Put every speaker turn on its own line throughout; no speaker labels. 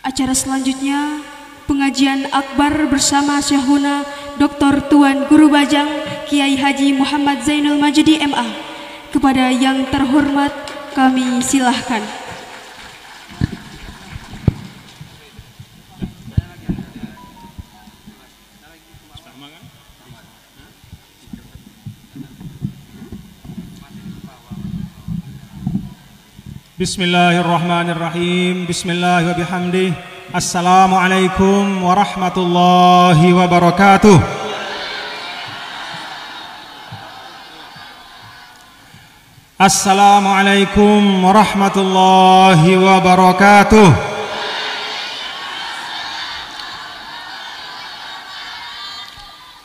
Acara selanjutnya pengajian akbar bersama Syekhuna Dr. Tuan Guru Bajang Kiai Haji Muhammad Zainul Majdi MA. Kepada yang terhormat kami silahkan.
Bismillahirrahmanirrahim. Bismillah wa bihamdih. Assalamualaikum warahmatullahi wabarakatuh. Assalamualaikum warahmatullahi wabarakatuh.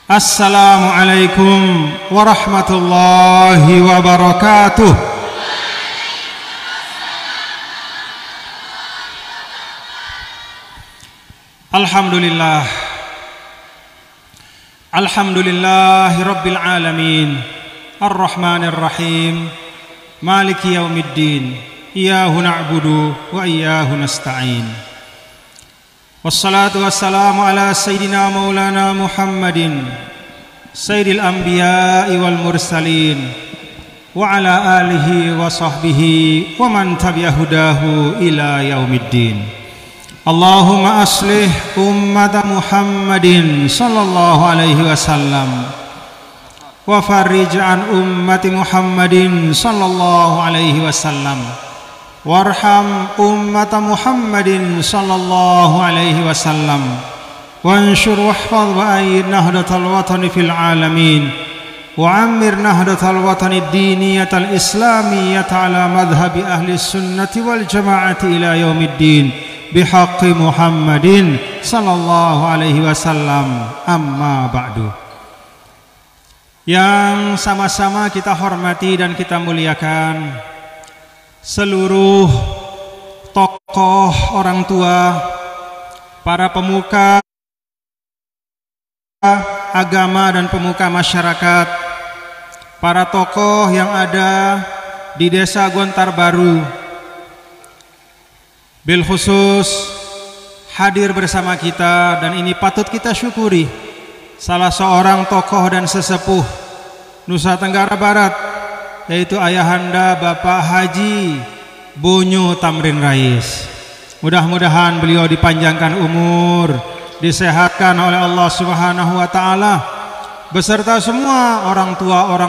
Assalamualaikum warahmatullahi wabarakatuh. Alhamdulillah. Alhamdulillahi rabbil alamin. Ar-Rahmanir Rahim. Maliki yaumiddin. Iyyahu na'budu wa iyyahu nasta'in. Wassalatu wassalamu ala sayyidina maulana Muhammadin sayyidil anbiya'i wal mursalin wa ala alihi wa sahbihi wa man tabi'ahudahu ila yaumiddin. Allahumma aslih ummata Muhammadin sallallahu alaihi wasallam wa farrij an ummati Muhammadin sallallahu alaihi wasallam warham ummata Muhammadin sallallahu alaihi wasallam wanshur wahfaz wa ayyid nahdatal watani fil alamin wa ammir nahdatal watani ad-diniyatal islamiyyata ala madhhabi ahli sunnati wal jamaati ila yaumiddin bihaqqi Muhammadin sallallahu alaihi wasallam. Amma ba'du. Yang sama-sama kita hormati dan kita muliakan seluruh tokoh orang tua, para pemuka agama dan pemuka masyarakat, para tokoh yang ada di Desa Gontar Baru, bil khusus hadir bersama kita, dan ini patut kita syukuri, salah seorang tokoh dan sesepuh Nusa Tenggara Barat, yaitu ayahanda Bapak Haji Bunyu Tamrin Rais. Mudah-mudahan beliau dipanjangkan umur, disehatkan oleh Allah Subhanahu wa taala beserta semua orang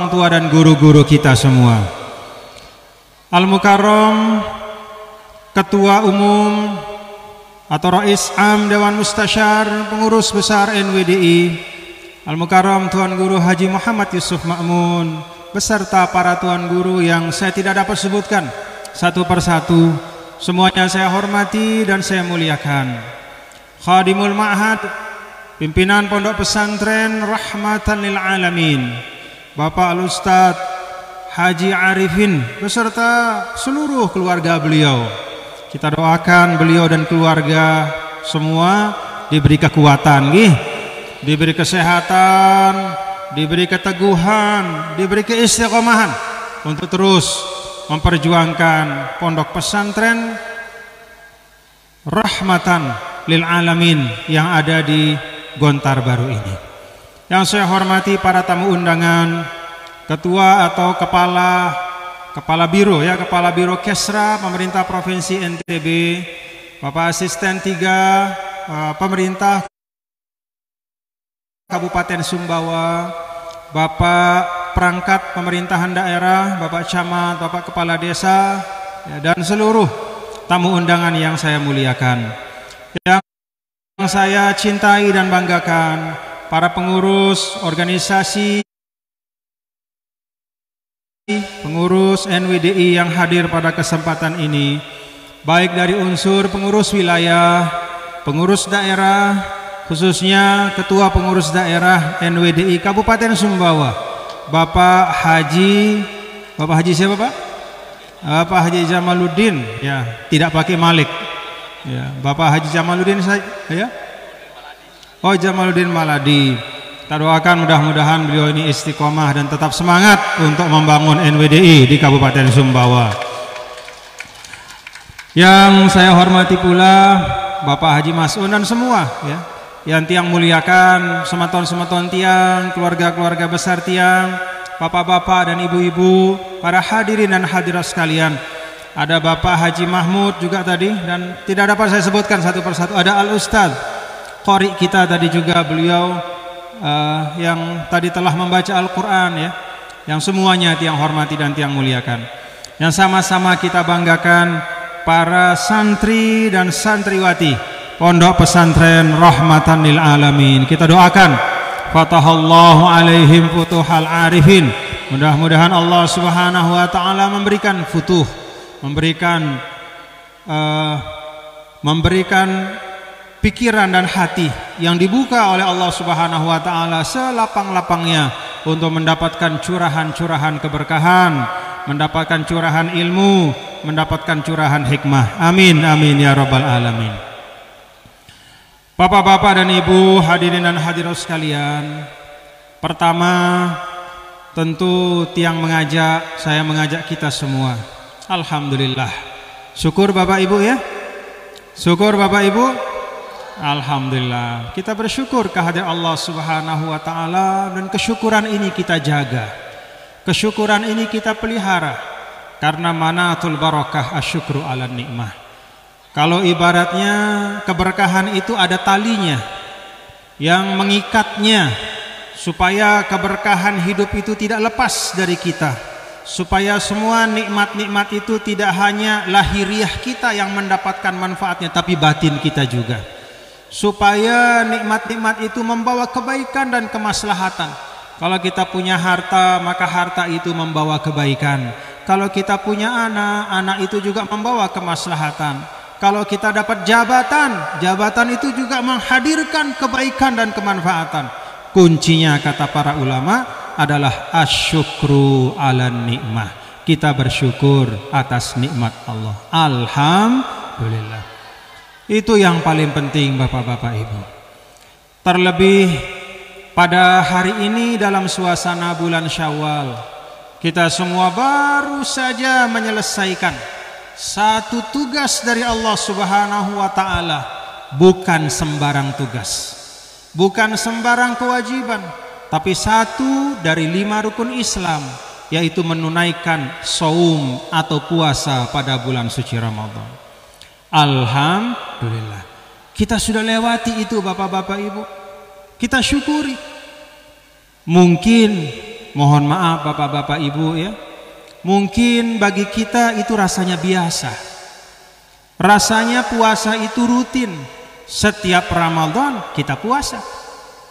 tua dan guru-guru kita semua. Al-Mukarram Ketua Umum atau Rais Am Dewan Mustasyar Pengurus Besar NWDI Al-Mukarram Tuan Guru Haji Muhammad Yusuf Ma'mun beserta para tuan guru yang saya tidak dapat sebutkan satu persatu, semuanya saya hormati dan saya muliakan. Khadimul Ma'had, pimpinan Pondok Pesantren Rahmatan lil Alamin, Bapak Al-Ustaz Haji Arifin beserta seluruh keluarga beliau. Kita doakan beliau dan keluarga semua diberi kekuatan, diberi kesehatan, diberi keteguhan, diberi keistiqomahan untuk terus memperjuangkan Pondok Pesantren Rahmatan lil Alamin yang ada di Gontar Baru ini. Yang saya hormati para tamu undangan, ketua atau Kepala Biro Kepala Biro Kesra Pemerintah Provinsi NTB, Bapak Asisten 3 Pemerintah Kabupaten Sumbawa, Bapak Perangkat Pemerintahan Daerah, Bapak Camat, Bapak Kepala Desa, dan seluruh tamu undangan yang saya muliakan. Yang saya cintai dan banggakan, para pengurus organisasi, pengurus NWDI yang hadir pada kesempatan ini, baik dari unsur pengurus wilayah, pengurus daerah, khususnya Ketua Pengurus Daerah NWDI Kabupaten Sumbawa, Bapak Haji siapa Pak? Bapak Haji Jamaluddin, ya, tidak pakai Malik, ya, Bapak Haji Jamaluddin saya, ya, oh Jamaluddin Maladi. Kita doakan mudah-mudahan beliau ini istiqomah dan tetap semangat untuk membangun NWDI di Kabupaten Sumbawa. Yang saya hormati pula Bapak Haji Mas'un dan semua ya yang tiang muliakan, sematon-sematon tiang, keluarga-keluarga besar tiang, bapak-bapak dan ibu-ibu, para hadirin dan hadirat sekalian. Ada Bapak Haji Mahmud juga tadi, dan tidak dapat saya sebutkan satu persatu. Ada Al-Ustadz Qori kita tadi juga, beliau yang tadi telah membaca Al-Quran ya, yang semuanya tiang hormati dan tiang muliakan. Yang sama-sama kita banggakan para santri dan santriwati Pondok Pesantren Rahmatan lil Alamin. Kita doakan fatahallahu alaihim futuhal arifin. Mudah-mudahan Allah Subhanahu wa taala memberikan futuh, memberikan pikiran dan hati yang dibuka oleh Allah Subhanahu wa taala selapang-lapangnya untuk mendapatkan curahan-curahan keberkahan, mendapatkan curahan ilmu, mendapatkan curahan hikmah. Amin amin ya rabbal alamin. Bapak-bapak dan ibu, hadirin dan hadirat sekalian, pertama tentu tiang mengajak, saya mengajak kita semua. Alhamdulillah. Syukur Bapak Ibu ya. Syukur Bapak Ibu. Alhamdulillah. Kita bersyukur kehadirat Allah Subhanahu wa taala, dan kesyukuran ini kita jaga. Kesyukuran ini kita pelihara, karena manatul barakah asyukru ala nikmah. Kalau ibaratnya keberkahan itu ada talinya yang mengikatnya, supaya keberkahan hidup itu tidak lepas dari kita, supaya semua nikmat-nikmat itu tidak hanya lahiriah kita yang mendapatkan manfaatnya, tapi batin kita juga, supaya nikmat-nikmat itu membawa kebaikan dan kemaslahatan. Kalau kita punya harta, maka harta itu membawa kebaikan. Kalau kita punya anak, anak itu juga membawa kemaslahatan. Kalau kita dapat jabatan, jabatan itu juga menghadirkan kebaikan dan kemanfaatan. Kuncinya kata para ulama adalah asyukru ala nikmah. Kita bersyukur atas nikmat Allah. Alhamdulillah. Itu yang paling penting Bapak-bapak Ibu. Terlebih pada hari ini dalam suasana bulan Syawal, kita semua baru saja menyelesaikan satu tugas dari Allah Subhanahu wa taala. Bukan sembarang tugas, bukan sembarang kewajiban, tapi satu dari 5 rukun Islam, yaitu menunaikan saum atau puasa pada bulan suci Ramadan. Alhamdulillah, kita sudah lewati itu Bapak-bapak Ibu. Kita syukuri. Mungkin, mohon maaf Bapak-bapak Ibu ya, mungkin bagi kita itu rasanya biasa. Rasanya puasa itu rutin. Setiap Ramadan kita puasa.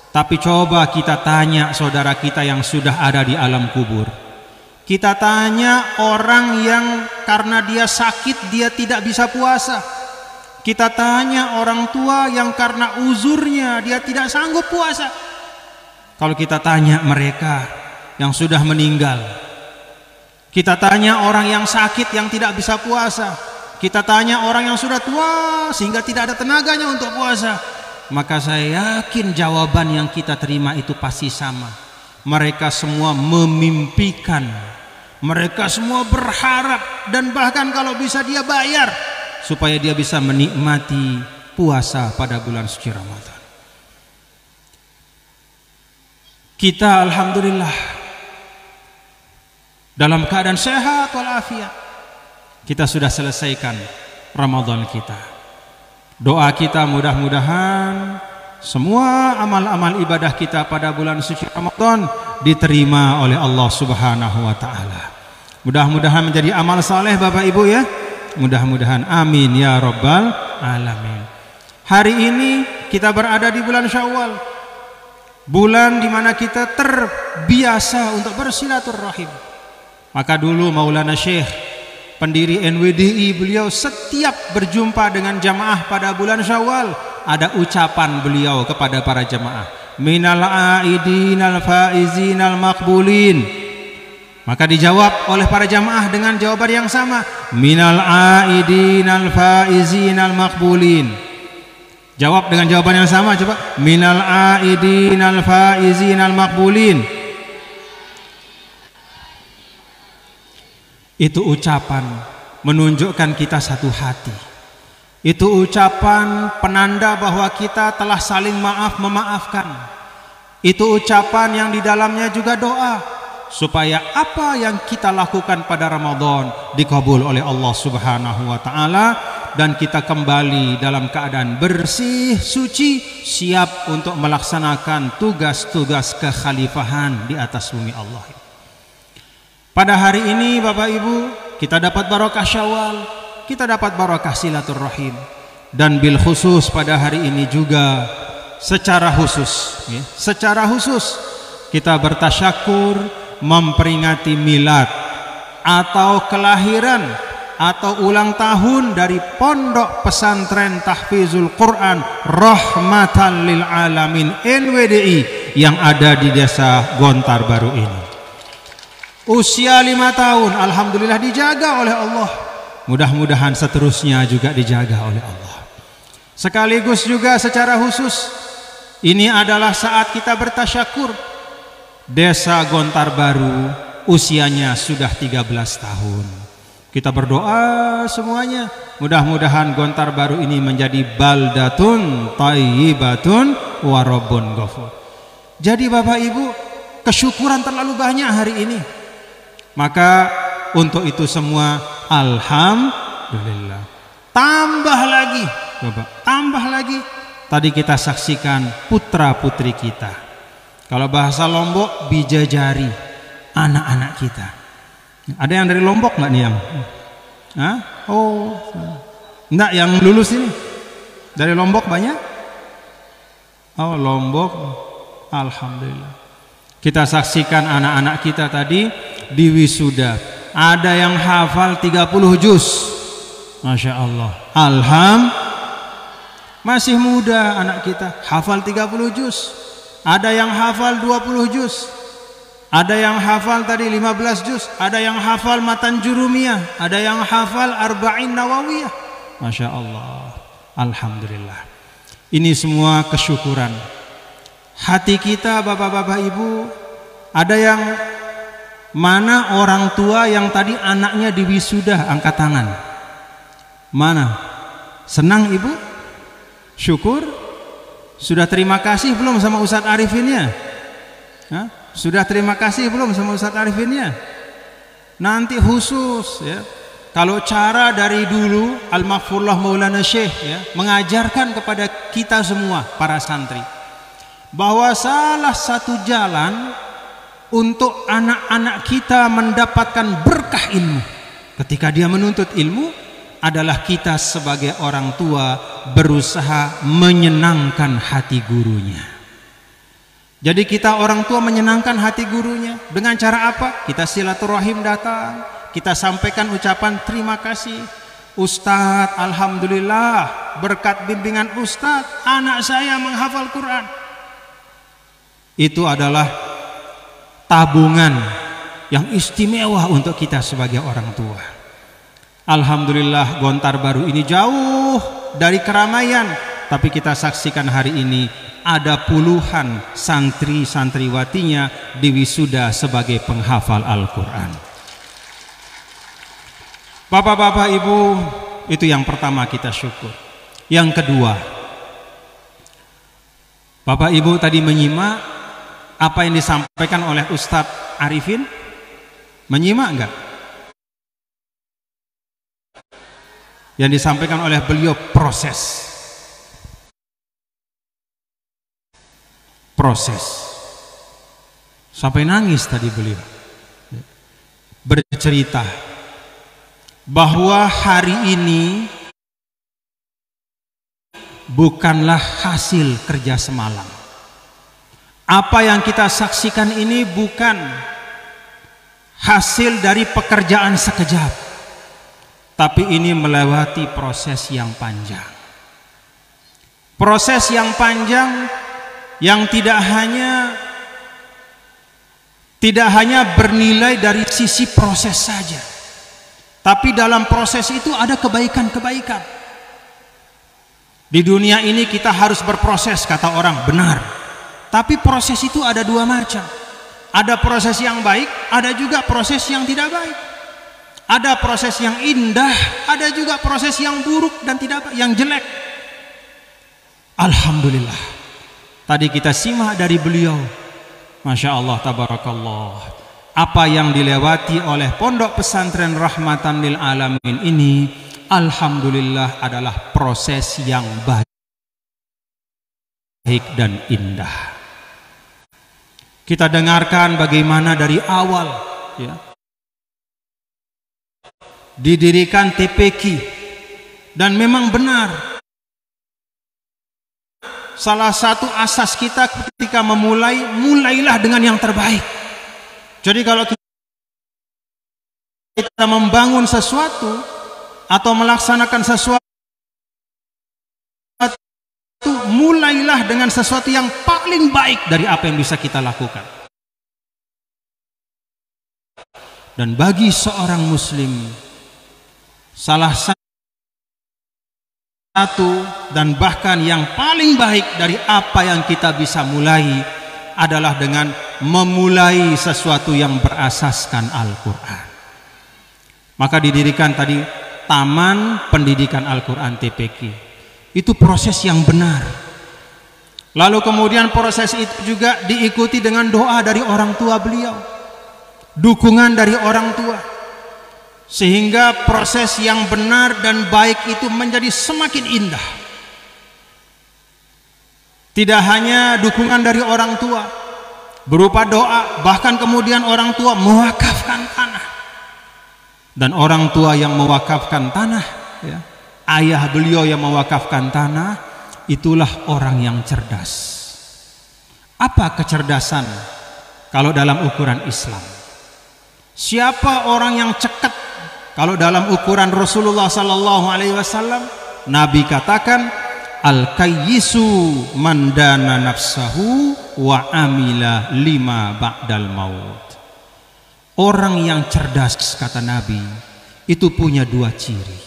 Tapi coba kita tanya saudara kita yang sudah ada di alam kubur. Kita tanya orang yang karena dia sakit dia tidak bisa puasa. Kita tanya orang tua yang karena uzurnya dia tidak sanggup puasa. Kalau kita tanya mereka yang sudah meninggal, kita tanya orang yang sakit yang tidak bisa puasa, kita tanya orang yang sudah tua sehingga tidak ada tenaganya untuk puasa, maka saya yakin jawaban yang kita terima itu pasti sama. Mereka semua memimpikan, mereka semua berharap, dan bahkan kalau bisa dia bayar supaya dia bisa menikmati puasa pada bulan suci Ramadan. Kita alhamdulillah dalam keadaan sehat walafiat, kita sudah selesaikan Ramadan kita. Doa kita mudah-mudahan semua amal-amal ibadah kita pada bulan suci Ramadan diterima oleh Allah Subhanahu wa taala. Mudah-mudahan menjadi amal saleh Bapak Ibu ya. Mudah-mudahan amin ya rabbal alamin. Hari ini kita berada di bulan Syawal, bulan di mana kita terbiasa untuk bersilaturahim. Maka dulu Maulana Syekh pendiri NWDI, beliau setiap berjumpa dengan jamaah pada bulan Syawal ada ucapan beliau kepada para jamaah, minal aidin al faizin al maqbulin. Maka dijawab oleh para jamaah dengan jawaban yang sama, minal aidin al faizin al maqbulin. Jawab dengan jawaban yang sama coba, minal aidin al faizin al maqbulin. Itu ucapan menunjukkan kita satu hati. Itu ucapan penanda bahwa kita telah saling maaf memaafkan. Itu ucapan yang di dalamnya juga doa supaya apa yang kita lakukan pada Ramadan dikabul oleh Allah Subhanahu wa taala dan kita kembali dalam keadaan bersih, suci, siap untuk melaksanakan tugas-tugas kekhalifahan di atas bumi Allah. Pada hari ini Bapak Ibu, kita dapat barokah Syawal, kita dapat barokah silaturahim, dan bil khusus pada hari ini juga secara khusus kita bertasyakur memperingati milad atau kelahiran atau ulang tahun dari Pondok Pesantren Tahfizul Quran Rahmatan lil Alamin NWDI yang ada di Desa Gontar Baru ini. Usia 5 tahun, alhamdulillah dijaga oleh Allah. Mudah-mudahan seterusnya juga dijaga oleh Allah. Sekaligus juga secara khusus, ini adalah saat kita bertasyakur. Desa Gontar Baru usianya sudah 13 tahun. Kita berdoa semuanya, mudah-mudahan Gontar Baru ini menjadi baldatun thayyibatun wa rabbun ghafur. Jadi Bapak Ibu, kesyukuran terlalu banyak hari ini. Maka untuk itu semua alhamdulillah. Tambah lagi, Bapak, tambah lagi. Tadi kita saksikan putra-putri kita. Kalau bahasa Lombok, bijajari, anak-anak kita. Ada yang dari Lombok nggak nih yang? Hah? Oh, enggak, yang lulus ini dari Lombok banyak? Oh, Lombok, alhamdulillah. Kita saksikan anak-anak kita tadi di wisuda. Ada yang hafal 30 juz. Masya Allah. Masih muda anak kita, hafal 30 juz. Ada yang hafal 20 juz. Ada yang hafal tadi 15 juz. Ada yang hafal matan jurumiyah. Ada yang hafal arba'in nawawiyah. Masya Allah. Alhamdulillah. Ini semua kesyukuran. Hati kita bapak-bapak ibu, ada yang mana orang tua yang tadi anaknya di wisuda, angkat tangan. Mana? Senang ibu? Syukur? Sudah terima kasih belum sama Ustadz Arifinnya? Hah? Sudah terima kasih belum sama Ustadz Arifinnya? Nanti khusus ya. Kalau cara dari dulu Al-Maghfurullah Maulana Syekh ya, mengajarkan kepada kita semua para santri bahwa salah satu jalan untuk anak-anak kita mendapatkan berkah ilmu ketika dia menuntut ilmu adalah kita sebagai orang tua berusaha menyenangkan hati gurunya. Jadi kita orang tua menyenangkan hati gurunya dengan cara apa? Kita silaturahim datang, kita sampaikan ucapan terima kasih. Ustadz, alhamdulillah berkat bimbingan Ustadz anak saya menghafal Quran. Itu adalah tabungan yang istimewa untuk kita sebagai orang tua. Alhamdulillah Gontar Baru ini jauh dari keramaian, tapi kita saksikan hari ini ada puluhan santri-santriwatinya di wisuda sebagai penghafal Al-Quran. Bapak-bapak ibu, itu yang pertama kita syukur. Yang kedua, Bapak ibu tadi menyimak apa yang disampaikan oleh Ustadz Arifin? Menyimak enggak? Yang disampaikan oleh beliau proses. Sampai nangis tadi beliau. Bercerita bahwa hari ini bukanlah hasil kerja semalam. Apa yang kita saksikan ini bukan hasil dari pekerjaan sekejap, tapi ini melewati proses yang panjang. Proses yang panjang yang tidak hanya bernilai dari sisi proses saja, tapi dalam proses itu ada kebaikan-kebaikan. Di dunia ini kita harus berproses, kata orang, benar. Tapi proses itu ada dua macam. Ada proses yang baik, ada juga proses yang tidak baik. Ada proses yang indah, ada juga proses yang buruk dan tidak yang jelek. Alhamdulillah. Tadi kita simak dari beliau, Masya Allah, tabarakallah, apa yang dilewati oleh Pondok Pesantren Rahmatan lil Alamin ini, alhamdulillah adalah proses yang baik dan indah. Kita dengarkan bagaimana dari awal, ya, didirikan TPQ, dan memang benar salah satu asas kita ketika mulailah dengan yang terbaik. Jadi kalau kita membangun sesuatu atau melaksanakan sesuatu, mulailah dengan sesuatu yang paling baik dari apa yang bisa kita lakukan. Dan bagi seorang muslim, salah satu dan bahkan yang paling baik dari apa yang kita bisa mulai adalah dengan memulai sesuatu yang berasaskan Al-Quran. Maka didirikan tadi Taman Pendidikan Al-Quran TPQ. Itu proses yang benar. Lalu kemudian proses itu juga diikuti dengan doa dari orang tua beliau, dukungan dari orang tua, sehingga proses yang benar dan baik itu menjadi semakin indah. Tidak hanya dukungan dari orang tua berupa doa, bahkan kemudian orang tua mewakafkan tanah. Dan orang tua yang mewakafkan tanah, ya, ayah beliau yang mewakafkan tanah, itulah orang yang cerdas. Apa kecerdasan kalau dalam ukuran Islam? Siapa orang yang cekat kalau dalam ukuran Rasulullah sallallahu alaihi wasallam? Nabi katakan, al-kayyisu man dana nafsahu wa amila lima ba'dal maut. Orang yang cerdas, kata Nabi, itu punya dua ciri.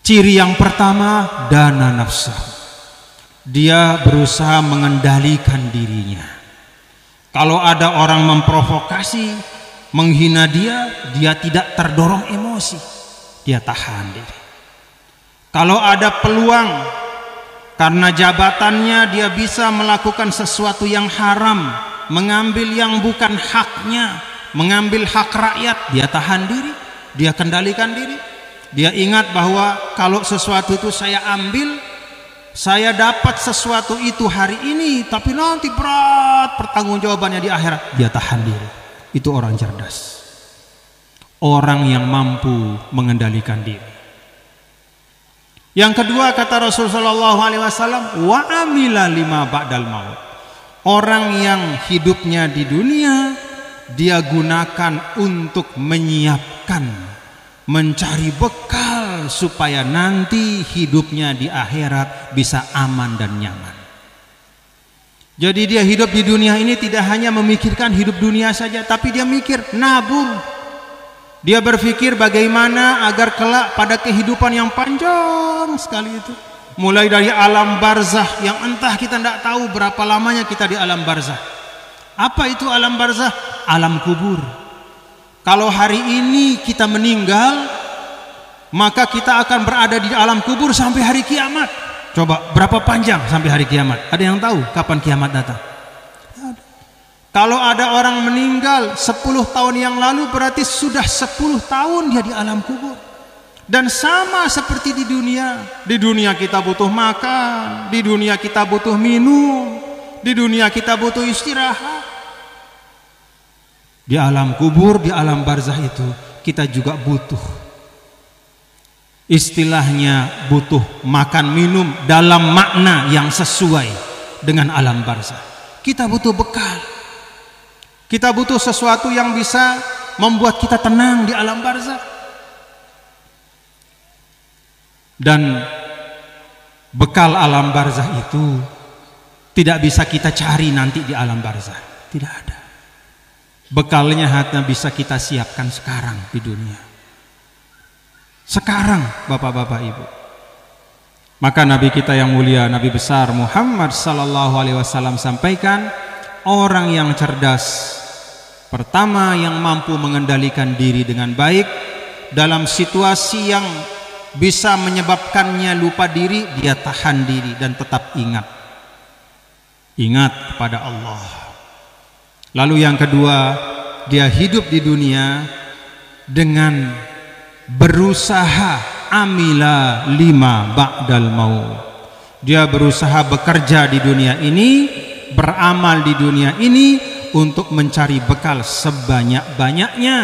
Ciri yang pertama, dana nafsahu. Dia berusaha mengendalikan dirinya. Kalau ada orang memprovokasi, menghina dia tidak terdorong emosi, dia tahan diri. Kalau ada peluang karena jabatannya dia bisa melakukan sesuatu yang haram, mengambil yang bukan haknya, mengambil hak rakyat, dia tahan diri, dia kendalikan diri. Dia ingat bahwa kalau sesuatu itu saya ambil, saya dapat sesuatu itu hari ini, tapi nanti berat pertanggungjawabannya di akhirat. Dia tahan diri. Itu orang cerdas, orang yang mampu mengendalikan diri. Yang kedua, kata Rasulullah SAW, wa amila lima ba'dal maut. Orang yang hidupnya di dunia dia gunakan untuk menyiapkan, mencari bekal supaya nanti hidupnya di akhirat bisa aman dan nyaman. Jadi dia hidup di dunia ini tidak hanya memikirkan hidup dunia saja, tapi dia mikir nabung. Dia berpikir bagaimana agar kelak pada kehidupan yang panjang sekali itu, mulai dari alam barzah yang entah kita tidak tahu berapa lamanya kita di alam barzah. Apa itu alam barzah? Alam kubur. Kalau hari ini kita meninggal, maka kita akan berada di alam kubur sampai hari kiamat. Coba berapa panjang sampai hari kiamat? Ada yang tahu kapan kiamat datang? Kalau ada orang meninggal 10 tahun yang lalu, berarti sudah 10 tahun dia di alam kubur. Dan sama seperti di dunia. Di dunia kita butuh makan, di dunia kita butuh minum, di dunia kita butuh istirahat. Di alam kubur, di alam barzah itu kita juga butuh, istilahnya butuh makan minum dalam makna yang sesuai dengan alam barzah. Kita butuh bekal. Kita butuh sesuatu yang bisa membuat kita tenang di alam barzah. Dan bekal alam barzah itu tidak bisa kita cari nanti di alam barzah. Tidak ada. Bekalnya hanya bisa kita siapkan sekarang di dunia. Sekarang, bapak-bapak ibu. Maka Nabi kita yang mulia, Nabi besar Muhammad sallallahu alaihi wasallam sampaikan, orang yang cerdas Pertama, yang mampu mengendalikan diri dengan baik dalam situasi yang bisa menyebabkannya lupa diri, dia tahan diri dan tetap ingat kepada Allah. Lalu yang kedua, dia hidup di dunia dengan berusaha amila lima ba'dal maut. Dia berusaha bekerja di dunia ini, beramal di dunia ini untuk mencari bekal sebanyak-banyaknya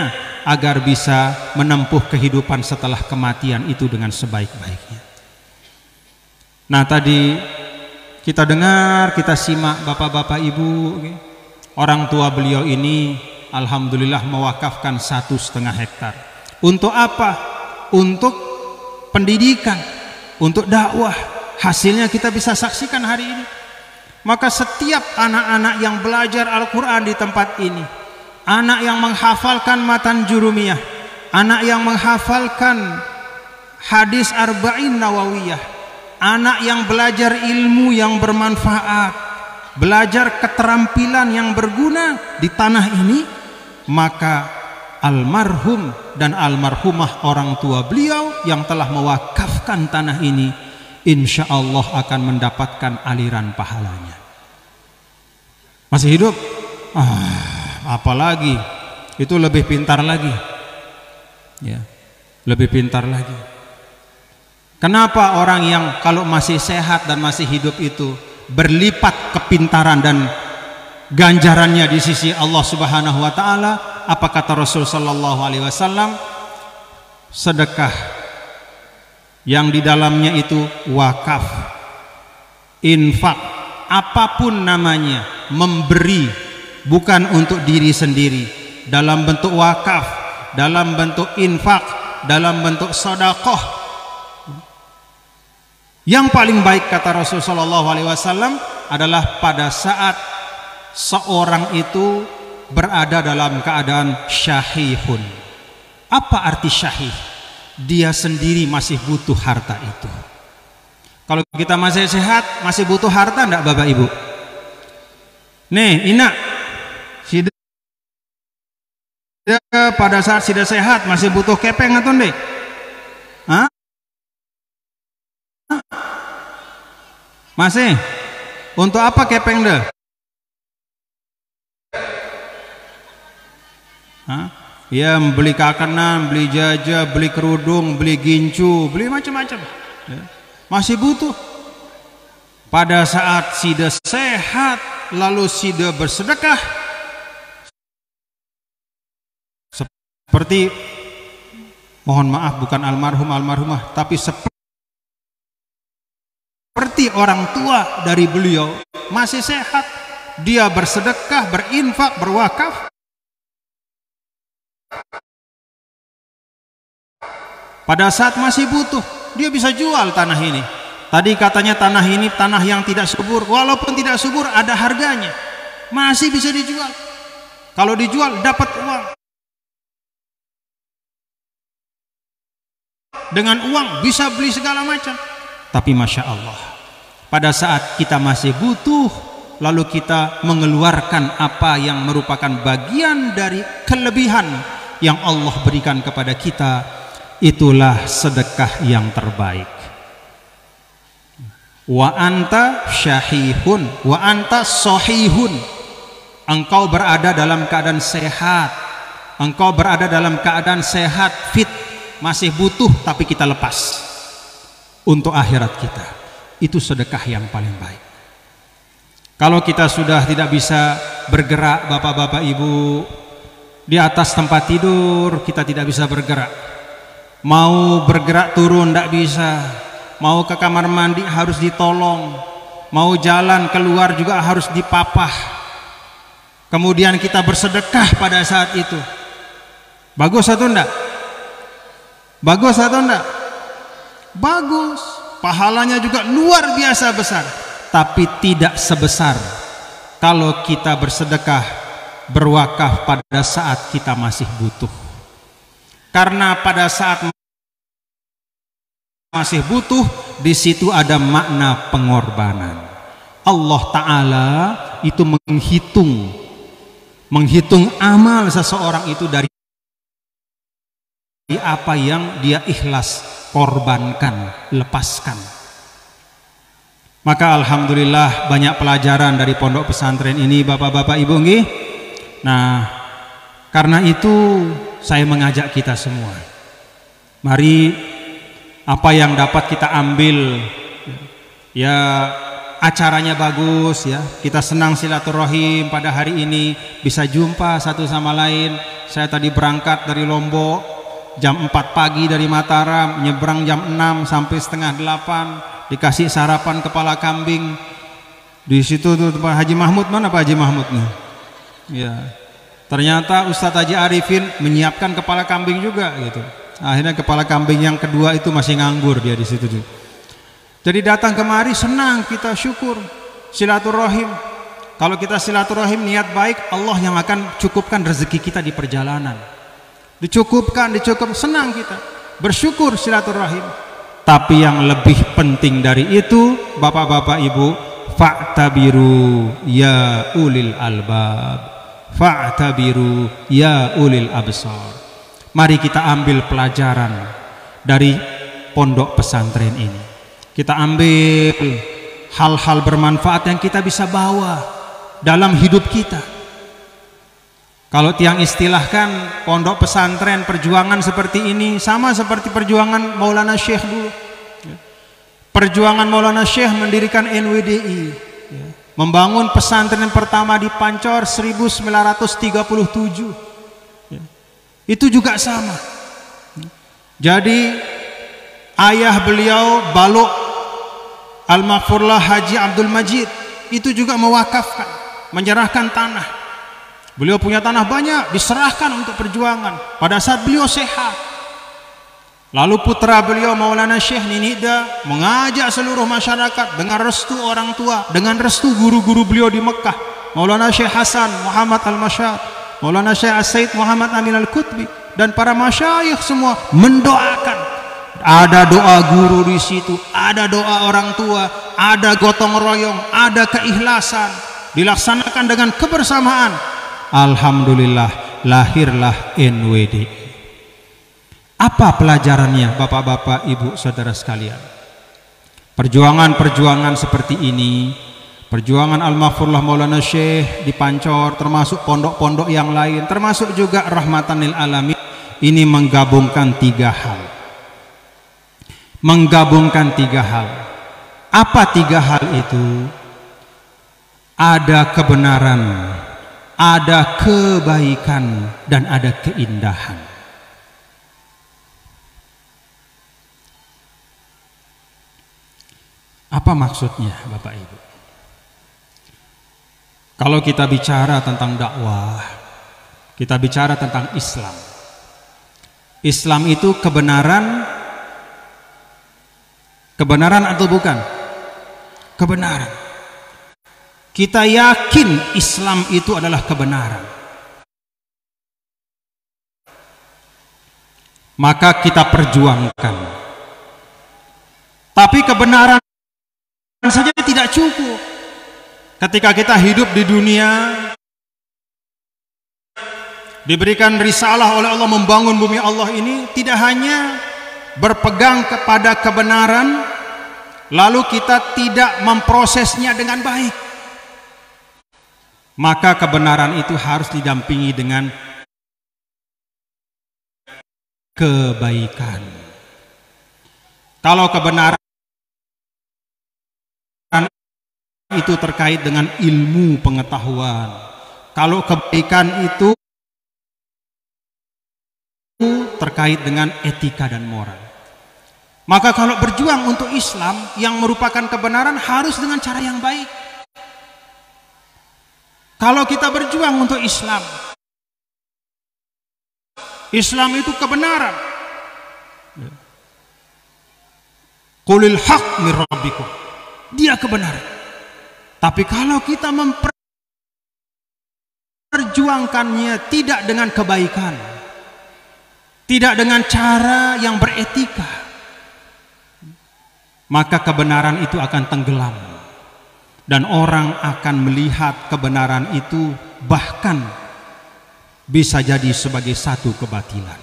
agar bisa menempuh kehidupan setelah kematian itu dengan sebaik-baiknya. Nah, tadi kita dengar, kita simak bapak-bapak ibu, orang tua beliau ini alhamdulillah mewakafkan 1,5 hektar. Untuk apa? Untuk pendidikan, untuk dakwah. Hasilnya kita bisa saksikan hari ini. Maka setiap anak-anak yang belajar Al-Quran di tempat ini, anak yang menghafalkan matan jurumiyah, anak yang menghafalkan hadis arba'in nawawiyah, anak yang belajar ilmu yang bermanfaat, belajar keterampilan yang berguna di tanah ini, maka almarhum dan almarhumah orang tua beliau yang telah mewakafkan tanah ini, insya Allah akan mendapatkan aliran pahalanya. Masih hidup? Apalagi itu lebih pintar lagi, ya, lebih pintar lagi. Kenapa orang yang kalau masih sehat dan masih hidup itu berlipat kepintaran dan ganjarannya di sisi Allah Subhanahu wa taala? Apa kata Rasul sallallahu alaihi wasallam? Sedekah yang di dalamnya itu wakaf, infak, apapun namanya, memberi bukan untuk diri sendiri, dalam bentuk wakaf, dalam bentuk infak, dalam bentuk sedekah. Yang paling baik kata Rasul sallallahu alaihi wasallam adalah pada saat seorang itu berada dalam keadaan syahihun. Apa arti syahih? Dia sendiri masih butuh harta itu. Kalau kita masih sehat, masih butuh harta enggak Bapak Ibu? Nih, Ina, pada saat sudah sehat masih butuh kepeng atau enggak? Hah? Masih? Untuk apa kepeng deh? Hah? Ya, beli kakanan, beli jaja, beli kerudung, beli gincu, beli macam-macam. Ya. Masih butuh. Pada saat sudah sehat, lalu sudah bersedekah, seperti, mohon maaf bukan almarhum almarhumah, tapi seperti orang tua dari beliau masih sehat, dia bersedekah, berinfak, berwakaf. Pada saat masih butuh, dia bisa jual tanah ini. Tadi katanya tanah ini tanah yang tidak subur. Walaupun tidak subur, ada harganya, masih bisa dijual. Kalau dijual dapat uang. Dengan uang bisa beli segala macam. Tapi Masya Allah, pada saat kita masih butuh, lalu kita mengeluarkan apa yang merupakan bagian dari kelebihan yang Allah berikan kepada kita, itulah sedekah yang terbaik. Wa anta syahihun, wa anta sahihun. Engkau berada dalam keadaan sehat, engkau berada dalam keadaan sehat, fit, masih butuh, tapi kita lepas untuk akhirat kita. Itu sedekah yang paling baik. Kalau kita sudah tidak bisa bergerak, bapak-bapak ibu, di atas tempat tidur kita tidak bisa bergerak, mau bergerak turun tidak bisa, mau ke kamar mandi harus ditolong, mau jalan keluar juga harus dipapah. Kemudian kita bersedekah pada saat itu, bagus atau enggak? Bagus atau enggak? Bagus, pahalanya juga luar biasa besar, tapi tidak sebesar kalau kita bersedekah, berwakaf pada saat kita masih butuh. Karena pada saat masih butuh, di situ ada makna pengorbanan. Allah Ta'ala itu menghitung menghitung amal seseorang itu dari apa yang dia ikhlas korbankan, lepaskan. Maka alhamdulillah banyak pelajaran dari pondok pesantren ini Bapak-bapak Ibu nggih. Nah, karena itu saya mengajak kita semua, mari apa yang dapat kita ambil, ya acaranya bagus ya, kita senang silaturahim pada hari ini, bisa jumpa satu sama lain. Saya tadi berangkat dari Lombok jam 4 pagi dari Mataram, nyebrang jam 6 sampai setengah 8, dikasih sarapan kepala kambing. Di situ tuh Pak Haji Mahmud, mana Pak Haji Mahmud nih? Ya, ternyata Ustadz Haji Arifin menyiapkan kepala kambing juga gitu. Akhirnya kepala kambing yang kedua itu masih nganggur dia di situ. Jadi datang kemari senang, kita syukur, silaturahim. Kalau kita silaturahim niat baik, Allah yang akan cukupkan rezeki kita di perjalanan. Dicukupkan, senang kita, bersyukur silaturahim. Tapi yang lebih penting dari itu, Bapak-bapak Ibu, fa'tabiru ya ulil albab, fa'tabiru ya ulil absar. Mari kita ambil pelajaran dari pondok pesantren ini. Kita ambil hal-hal bermanfaat yang kita bisa bawa dalam hidup kita. Kalau tiang istilahkan pondok pesantren perjuangan seperti ini sama seperti perjuangan Maulana Syekh dulu. Perjuangan Maulana Syekh mendirikan NWDI, membangun pesantren pertama di Pancor 1937. Itu juga sama. Jadi ayah beliau Balok Al-Maghfurlah Haji Abdul Majid itu juga mewakafkan, menyerahkan tanah. Beliau punya tanah banyak, diserahkan untuk perjuangan pada saat beliau sehat. Lalu putra beliau Maulana Syekh Ninida mengajak seluruh masyarakat dengan restu orang tua, dengan restu guru-guru beliau di Mekah, Maulana Syekh Hasan Muhammad Al-Masyad, Maulana Syekh As-Said Muhammad Amin Al-Qutbi, dan para masyayikh semua mendoakan. Ada doa guru di situ, ada doa orang tua, ada gotong royong, ada keikhlasan, dilaksanakan dengan kebersamaan. Alhamdulillah lahirlah NWDI. Apa pelajarannya Bapak-bapak Ibu saudara sekalian? Perjuangan-perjuangan seperti ini, perjuangan Al-Maghfurlah Maulana Syekh di Pancor, termasuk pondok-pondok yang lain, termasuk juga Rahmatan lil Alamin, ini menggabungkan tiga hal. Menggabungkan tiga hal. Apa tiga hal itu? Ada kebenaran, ada kebaikan, dan ada keindahan. Apa maksudnya Bapak Ibu? Kalau kita bicara tentang dakwah, kita bicara tentang Islam. Islam itu kebenaran, kebenaran atau bukan? Kebenaran. Kita yakin Islam itu adalah kebenaran, maka kita perjuangkan. Tapi kebenaran saja tidak cukup. Ketika kita hidup di dunia, diberikan risalah oleh Allah membangun bumi Allah ini, tidak hanya berpegang kepada kebenaran lalu kita tidak memprosesnya dengan baik. Maka kebenaran itu harus didampingi dengan kebaikan. Kalau kebenaran itu terkait dengan ilmu pengetahuan, kalau kebaikan itu terkait dengan etika dan moral. Maka kalau berjuang untuk Islam yang merupakan kebenaran harus dengan cara yang baik. Kalau kita berjuang untuk Islam, Islam itu kebenaran. Qulil haq mir rabbikum. Dia kebenaran. Tapi kalau kita memperjuangkannya tidak dengan kebaikan, tidak dengan cara yang beretika, maka kebenaran itu akan tenggelam. Dan orang akan melihat kebenaran itu bahkan bisa jadi sebagai satu kebatilan.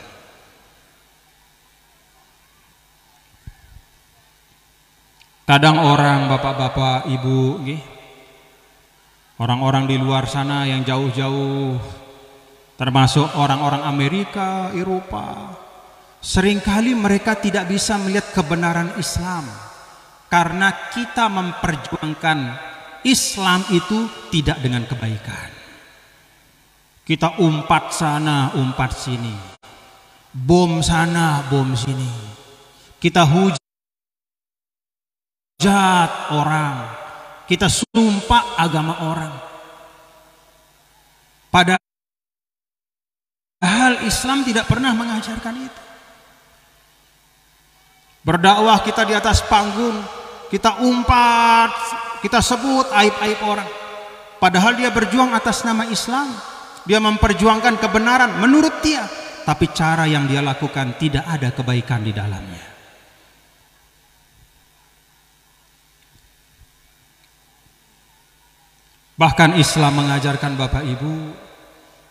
Kadang orang, bapak-bapak, ibu, orang-orang di luar sana yang jauh-jauh, termasuk orang-orang Amerika, Eropa, seringkali mereka tidak bisa melihat kebenaran Islam karena kita memperjuangkan Islam itu tidak dengan kebaikan. Kita umpat sana, umpat sini, bom sana, bom sini. Kita hujat orang, kita sumpah agama orang. Padahal Islam tidak pernah mengajarkan itu. Berdakwah kita di atas panggung, kita umpat, kita sebut aib-aib orang. Padahal dia berjuang atas nama Islam. Dia memperjuangkan kebenaran menurut dia, tapi cara yang dia lakukan tidak ada kebaikan di dalamnya. Bahkan Islam mengajarkan Bapak Ibu,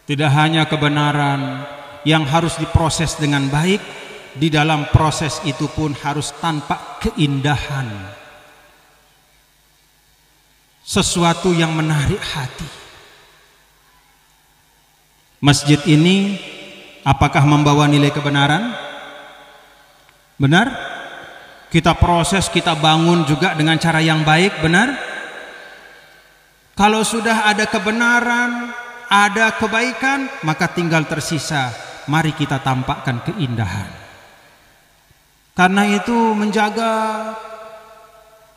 tidak hanya kebenaran yang harus diproses dengan baik, di dalam proses itu pun harus tanpa keindahan, sesuatu yang menarik hati. Masjid ini apakah membawa nilai kebenaran? Benar? Kita proses, kita bangun juga dengan cara yang baik, benar? Kalau sudah ada kebenaran, ada kebaikan, maka tinggal tersisa, mari kita tampakkan keindahan. Karena itu menjaga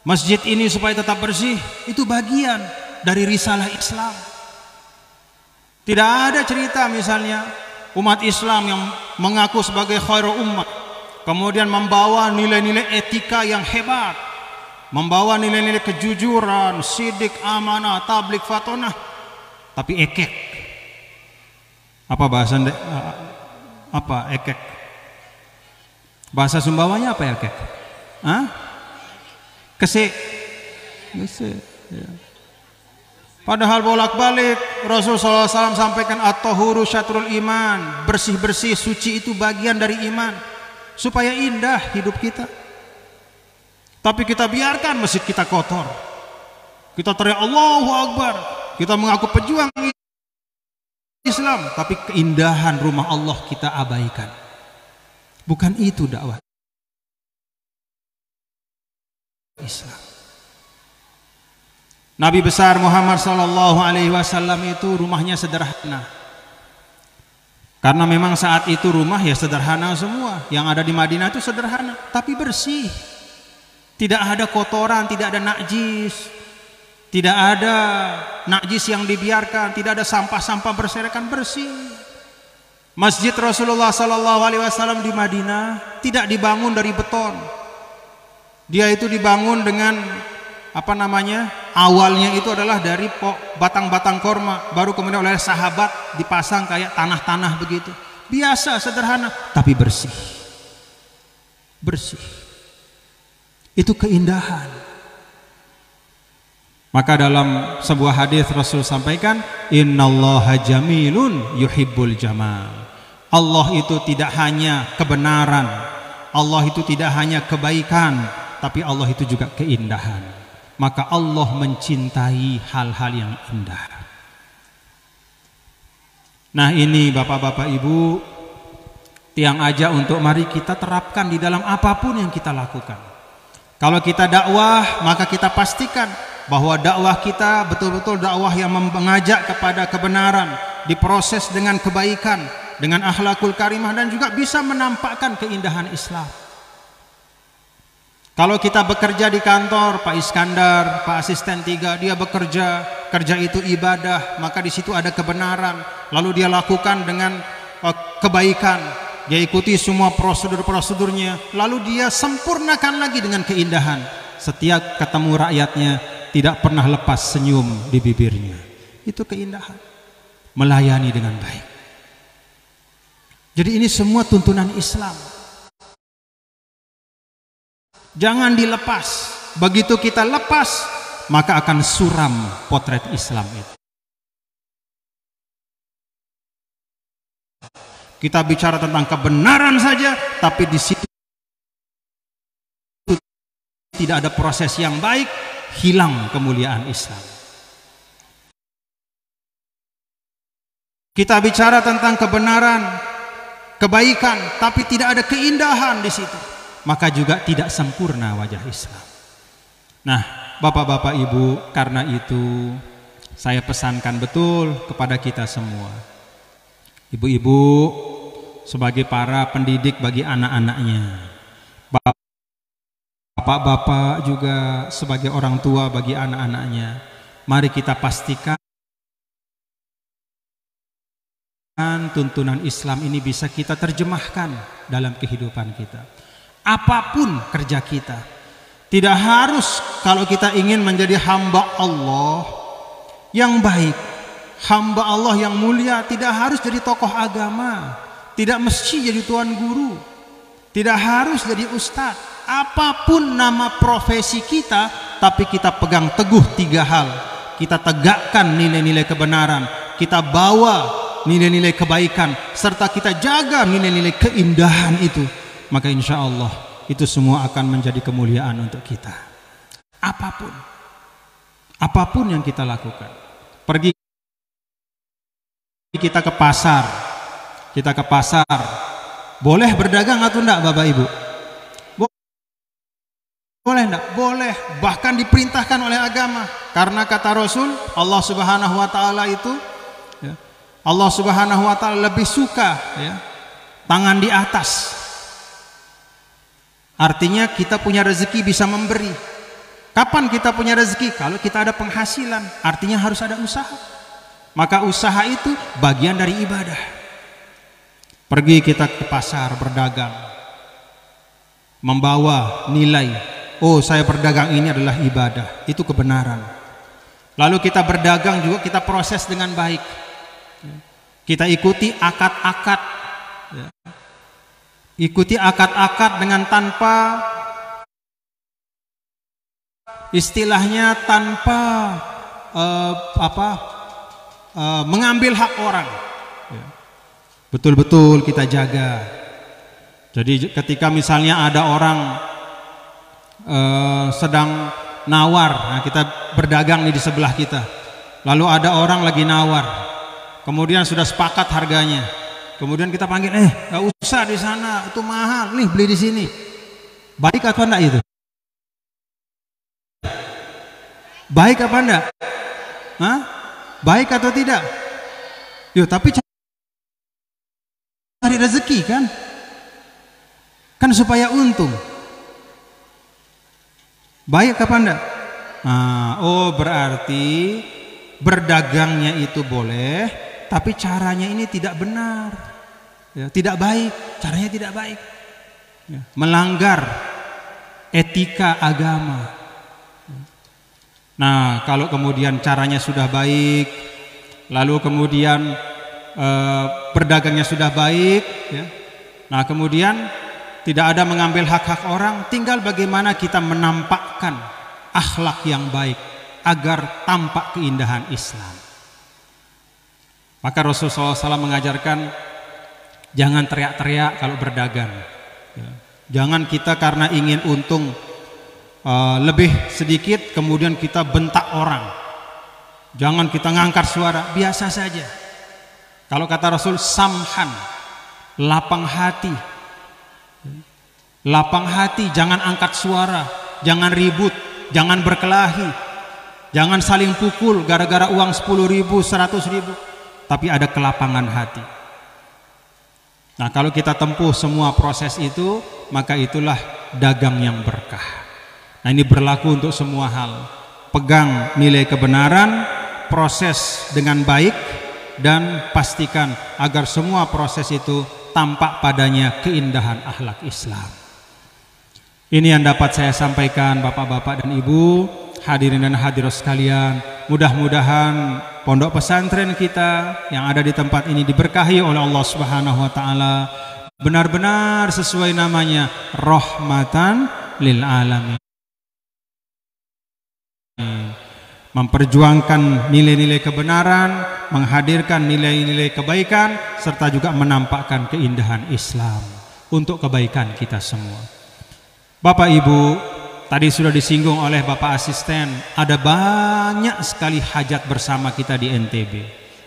masjid ini supaya tetap bersih, itu bagian dari risalah Islam. Tidak ada cerita misalnya umat Islam yang mengaku sebagai khairul ummah, kemudian membawa nilai-nilai etika yang hebat, membawa nilai-nilai kejujuran, sidik, amanah, tablik, fatonah, tapi ekek. Apa bahasa apa ekek? Bahasa Sumbawanya apa ya ekek? Hah? Kesik. Ya. Padahal bolak-balik Rasulullah SAW sampaikan at-tahuru syatrul iman, bersih-bersih, suci itu bagian dari iman, supaya indah hidup kita. Tapi kita biarkan masjid kita kotor, kita teriak Allahu Akbar, kita mengaku pejuang Islam, tapi keindahan rumah Allah kita abaikan. Bukan itu dakwah Islam. Nabi besar Muhammad sallallahu alaihi wasallam itu rumahnya sederhana. Karena memang saat itu rumah ya sederhana semua. Yang ada di Madinah itu sederhana, tapi bersih. Tidak ada kotoran, tidak ada najis. Tidak ada najis yang dibiarkan, tidak ada sampah-sampah berserakan, bersih. Masjid Rasulullah sallallahu alaihi wasallam di Madinah tidak dibangun dari beton. Dia itu dibangun dengan awalnya itu adalah dari batang-batang korma, baru kemudian oleh sahabat dipasang kayak tanah-tanah begitu. Biasa, sederhana, tapi bersih. Bersih. Itu keindahan. Maka dalam sebuah hadis Rasul sampaikan, innallaha jamilun yuhibbul jamal. Allah itu tidak hanya kebenaran, Allah itu tidak hanya kebaikan, tapi Allah itu juga keindahan. Maka Allah mencintai hal-hal yang indah. Nah ini bapak-bapak ibu, tiang aja untuk mari kita terapkan di dalam apapun yang kita lakukan. Kalau kita dakwah, maka kita pastikan bahwa dakwah kita betul-betul dakwah yang mengajak kepada kebenaran, diproses dengan kebaikan, dengan akhlakul karimah, dan juga bisa menampakkan keindahan Islam. Kalau kita bekerja di kantor, Pak Iskandar, Pak Asisten 3, dia bekerja, kerja itu ibadah, maka di situ ada kebenaran, lalu dia lakukan dengan kebaikan, dia ikuti semua prosedur-prosedurnya, lalu dia sempurnakan lagi dengan keindahan. Setiap ketemu rakyatnya tidak pernah lepas senyum di bibirnya. Itu keindahan, melayani dengan baik. Jadi ini semua tuntunan Islam. Jangan dilepas. Begitu kita lepas, maka akan suram potret Islam itu. Kita bicara tentang kebenaran saja, tapi di situ tidak ada proses yang baik, hilang kemuliaan Islam. Kita bicara tentang kebenaran, kebaikan, tapi tidak ada keindahan di situ, maka juga tidak sempurna wajah Islam. Nah, Bapak-bapak Ibu, karena itu saya pesankan betul kepada kita semua. Ibu-ibu sebagai para pendidik bagi anak-anaknya, bapak-bapak juga sebagai orang tua bagi anak-anaknya, mari kita pastikan tuntunan Islam ini bisa kita terjemahkan dalam kehidupan kita. Apapun kerja kita, tidak harus kalau kita ingin menjadi hamba Allah yang baik, hamba Allah yang mulia, tidak harus jadi tokoh agama, tidak mesti jadi tuan guru, tidak harus jadi ustadz. Apapun nama profesi kita, tapi kita pegang teguh 3 hal. Kita tegakkan nilai-nilai kebenaran, kita bawa nilai-nilai kebaikan, serta kita jaga nilai-nilai keindahan itu, maka insya Allah itu semua akan menjadi kemuliaan untuk kita. Apapun yang kita lakukan. Pergi kita ke pasar, boleh berdagang atau enggak Bapak Ibu? Boleh enggak? Boleh, bahkan diperintahkan oleh agama. Karena kata Rasul, Allah Subhanahu wa taala itu ya, Allah Subhanahu wa taala lebih suka ya, tangan di atas. Artinya kita punya rezeki bisa memberi. Kapan kita punya rezeki? Kalau kita ada penghasilan, artinya harus ada usaha. Maka usaha itu bagian dari ibadah. Pergi kita ke pasar berdagang, membawa nilai, oh saya berdagang ini adalah ibadah, itu kebenaran. Lalu kita berdagang juga kita proses dengan baik. Kita ikuti akad-akad, ikuti akad-akad dengan tanpa istilahnya tanpa mengambil hak orang. Betul-betul kita jaga. Jadi ketika misalnya ada orang sedang nawar, nah kita berdagang nih di sebelah kita, lalu ada orang lagi nawar, kemudian sudah sepakat harganya, kemudian kita panggil, nggak usah di sana, itu mahal, nih beli di sini. Baik atau enggak itu? Baik apa enggak? Hah? Baik atau tidak? Yo, tapi cari rezeki kan? Kan supaya untung. Baik apa enggak? Nah, oh berarti berdagangnya itu boleh, tapi caranya ini tidak benar, ya, tidak baik, caranya tidak baik, ya, melanggar etika agama. Nah, kalau kemudian caranya sudah baik, lalu kemudian berdagangnya sudah baik, ya, nah kemudian tidak ada mengambil hak-hak orang, tinggal bagaimana kita menampakkan akhlak yang baik agar tampak keindahan Islam. Maka Rasulullah SAW mengajarkan jangan teriak-teriak kalau berdagang. Jangan kita karena ingin untung lebih sedikit kemudian kita bentak orang. Jangan kita ngangkat suara, biasa saja. Kalau kata Rasul, samhan, lapang hati. Lapang hati, jangan angkat suara, jangan ribut, jangan berkelahi, jangan saling pukul gara-gara uang 10.000, 100.000, tapi ada kelapangan hati. Nah, kalau kita tempuh semua proses itu, maka itulah dagang yang berkah. Nah, ini berlaku untuk semua hal. Pegang nilai kebenaran, proses dengan baik, dan pastikan agar semua proses itu tampak padanya keindahan akhlak Islam. Ini yang dapat saya sampaikan Bapak-bapak dan Ibu, hadirin dan hadirat sekalian. Mudah-mudahan pondok pesantren kita yang ada di tempat ini diberkahi oleh Allah Subhanahu wa taala, benar-benar sesuai namanya, rahmatan lil alamin. Memperjuangkan nilai-nilai kebenaran, menghadirkan nilai-nilai kebaikan, serta juga menampakkan keindahan Islam untuk kebaikan kita semua. Bapak Ibu, tadi sudah disinggung oleh Bapak Asisten, ada banyak sekali hajat bersama kita di NTB.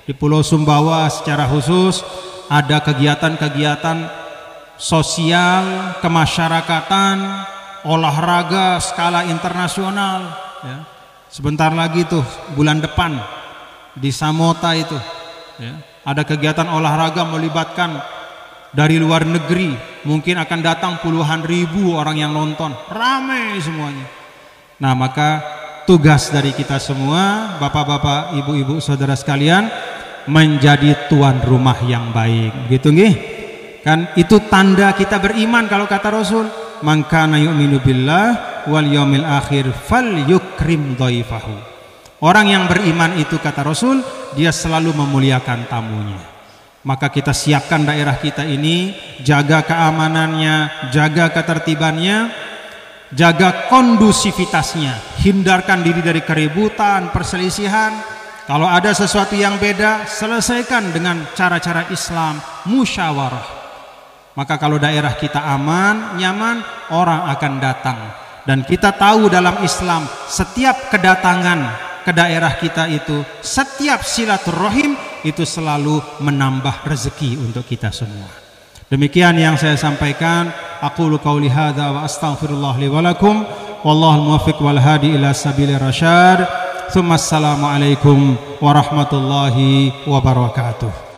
Di Pulau Sumbawa secara khusus ada kegiatan-kegiatan sosial, kemasyarakatan, olahraga skala internasional ya. Sebentar lagi tuh bulan depan di Samota itu ya, ada kegiatan olahraga melibatkan dari luar negeri, mungkin akan datang puluhan ribu orang yang nonton, ramai semuanya. Nah, maka tugas dari kita semua, bapak-bapak, ibu-ibu, saudara sekalian, menjadi tuan rumah yang baik, gitu nggih? Kan itu tanda kita beriman kalau kata Rasul, man kana yu'minu billah wal yaumil akhir falyukrim dhaifahu. Orang yang beriman itu kata Rasul, dia selalu memuliakan tamunya. Maka kita siapkan daerah kita ini, jaga keamanannya, jaga ketertibannya, jaga kondusivitasnya, hindarkan diri dari keributan, perselisihan. Kalau ada sesuatu yang beda, selesaikan dengan cara-cara Islam, musyawarah. Maka kalau daerah kita aman, nyaman, orang akan datang. Dan kita tahu dalam Islam, setiap kedatangan ke daerah kita itu, setiap silaturahim itu selalu menambah rezeki untuk kita semua. Demikian yang saya sampaikan. Aqulu qauli hadza wa astaghfirullah li wa lakum. Wallahul muwaffiq wal hadi ila sabilir rasyad. Tsumma assalamu alaikum warahmatullahi wabarakatuh.